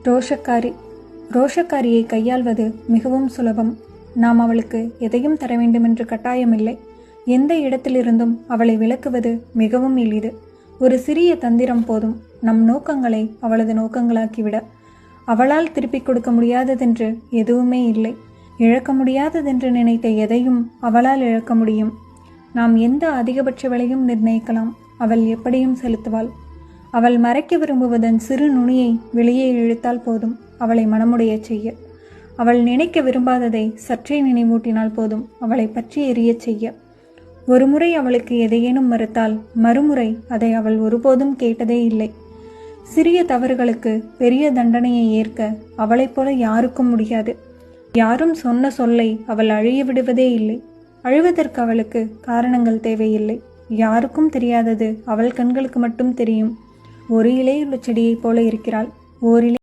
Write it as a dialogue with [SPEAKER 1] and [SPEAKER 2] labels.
[SPEAKER 1] ரோஷக்காரி. ரோஷக்காரியை கையாள்வது மிகவும் சுலபம். நாம் அவளுக்கு எதையும் தர வேண்டுமென்று கட்டாயமில்லை. எந்த இடத்திலிருந்தும் அவளை விலக்குவது மிகவும் எளிது. ஒரு சிறிய தந்திரம் போதும் நம் நோக்கங்களை அவளது நோக்கங்களாக்கிவிட. அவளால் திருப்பிக் கொடுக்க முடியாததென்று எதுவுமே இல்லை. இழக்க முடியாததென்று நினைத்த எதையும் அவளால் இழக்க முடியும். நாம் எந்த அதிகபட்ச விலையும் நிர்ணயிக்கலாம், அவள் எப்படியும் செலுத்துவாள். அவள் மறைக்க விரும்புவதன் சிறு நுனியை வெளியே இழுத்தால் போதும் அவளை மனமுடைய செய்ய. அவள் நினைக்க விரும்பாததை சற்றே நினைவூட்டினால் போதும் அவளை பற்றி எரியச் செய்ய. ஒருமுறை அவளுக்கு எதையேனும் மறுத்தால் மறுமுறை அதை அவள் ஒருபோதும் கேட்டதே இல்லை. சிறிய தவறுகளுக்கு பெரிய தண்டனையை ஏற்க அவளைப் போல யாருக்கும் முடியாது. யாரும் சொன்ன சொல்லை அவள் அழிய விடுவதே இல்லை. அழுவதற்கு அவளுக்கு காரணங்கள் தேவையில்லை. யாருக்கும் தெரியாதது அவள் கண்களுக்கு மட்டும் தெரியும். ஒரு இலையுள்ள செடியைப் போல இருக்கிறாள். ஓரிலை